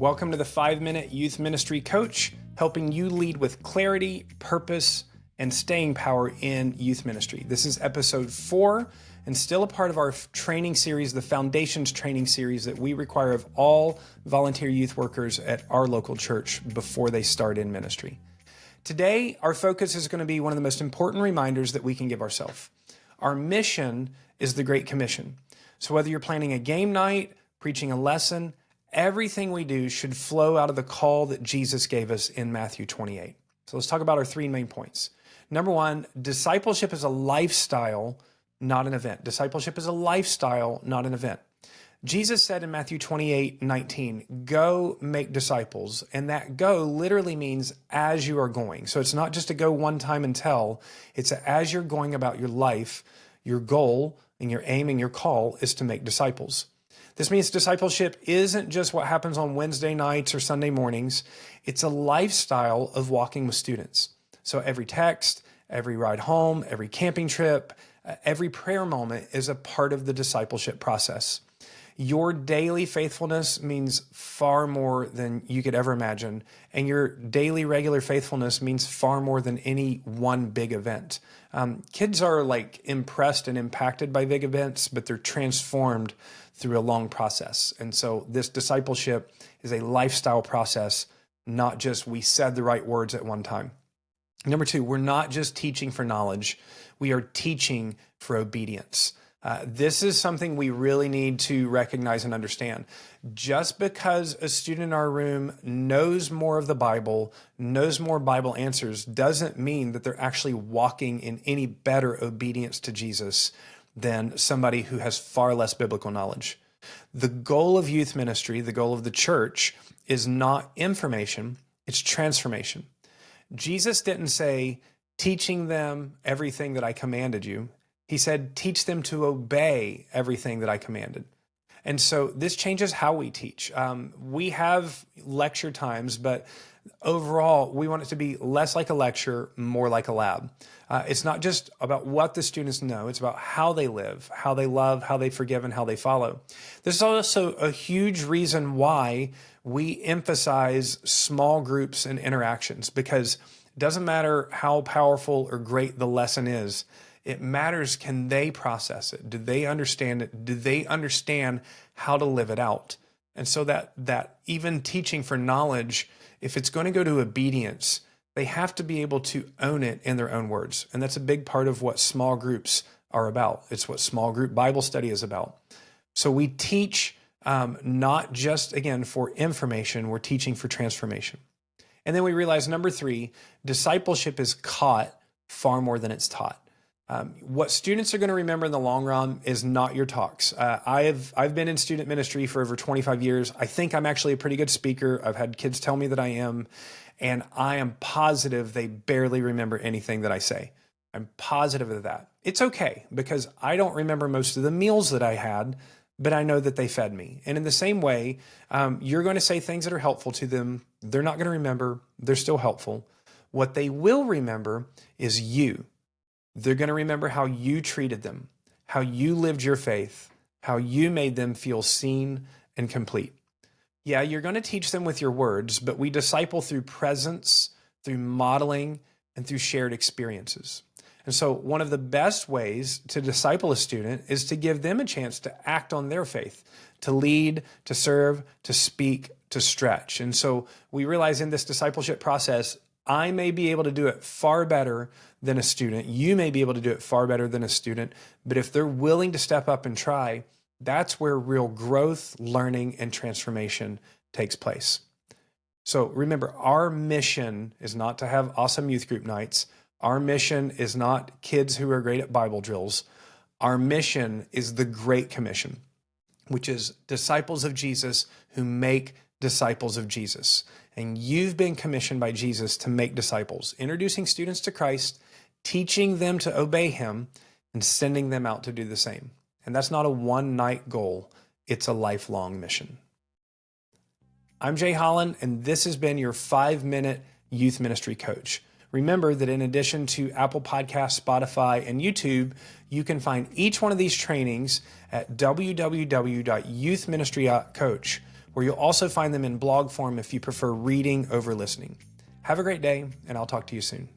Welcome to the 5-Minute Youth Ministry Coach, helping you lead with clarity, purpose, and staying power in youth ministry. This is episode 4 and still a part of our training series, the Foundations training series that we require of all volunteer youth workers at our local church before they start in ministry. Today, our focus is going to be one of the most important reminders that we can give ourselves. Our mission is the Great Commission. So whether you're planning a game night, preaching a lesson, everything we do should flow out of the call that Jesus gave us in Matthew 28. So let's talk about our 3 main points. Number 1, discipleship is a lifestyle, not an event. Discipleship is a lifestyle, not an event. Jesus said in Matthew 28:19, go make disciples. And that go literally means as you are going. So it's not just a go one time and tell. It's as you're going about your life, your goal and your aim and your call is to make disciples. This means discipleship isn't just what happens on Wednesday nights or Sunday mornings. It's a lifestyle of walking with students. So every text, every ride home, every camping trip, every prayer moment is a part of the discipleship process. Your daily faithfulness means far more than you could ever imagine. And your daily regular faithfulness means far more than any one big event. Kids are like impressed and impacted by big events, but they're transformed through a long process. And so this discipleship is a lifestyle process, not just we said the right words at one time. Number 2, we're not just teaching for knowledge. We are teaching for obedience. This is something we really need to recognize and understand. Just because a student in our room knows more of the Bible, knows more Bible answers, doesn't mean that they're actually walking in any better obedience to Jesus than somebody who has far less biblical knowledge. The goal of youth ministry, the goal of the church, is not information, it's transformation. Jesus didn't say, teaching them everything that I commanded you. He said, teach them to obey everything that I commanded. And so this changes how we teach. We have lecture times, but overall, we want it to be less like a lecture, more like a lab. It's not just about what the students know. It's about how they live, how they love, how they forgive, and how they follow. This is also a huge reason why we emphasize small groups and interactions, because it doesn't matter how powerful or great the lesson is. It matters, can they process it? Do they understand it? Do they understand how to live it out? And so that even teaching for knowledge, if it's going to go to obedience, they have to be able to own it in their own words. And that's a big part of what small groups are about. It's what small group Bible study is about. So we teach not just, again, for information, we're teaching for transformation. And then we realize, number 3, discipleship is caught far more than it's taught. What students are going to remember in the long run is not your talks. I've been in student ministry for over 25 years. I think I'm actually a pretty good speaker. I've had kids tell me that I am, and I am positive they barely remember anything that I say. I'm positive of that. It's okay, because I don't remember most of the meals that I had, but I know that they fed me. And in the same way, you're going to say things that are helpful to them. They're not going to remember. They're still helpful. What they will remember is you. They're going to remember how you treated them, how you lived your faith, how you made them feel seen and complete. Yeah, you're going to teach them with your words, but we disciple through presence, through modeling, and through shared experiences. And so one of the best ways to disciple a student is to give them a chance to act on their faith, to lead, to serve, to speak, to stretch. And so we realize in this discipleship process, I may be able to do it far better than a student. You may be able to do it far better than a student. But if they're willing to step up and try, that's where real growth, learning, and transformation takes place. So remember, our mission is not to have awesome youth group nights. Our mission is not kids who are great at Bible drills. Our mission is the Great Commission, which is disciples of Jesus who make disciples of Jesus. And you've been commissioned by Jesus to make disciples, introducing students to Christ, teaching them to obey him, and sending them out to do the same. And that's not a one-night goal. It's a lifelong mission. I'm Jay Holland, and this has been your 5-Minute Youth Ministry Coach. Remember that in addition to Apple Podcasts, Spotify, and YouTube, you can find each one of these trainings at www.youthministry.coach. where you'll also find them in blog form if you prefer reading over listening. Have a great day, and I'll talk to you soon.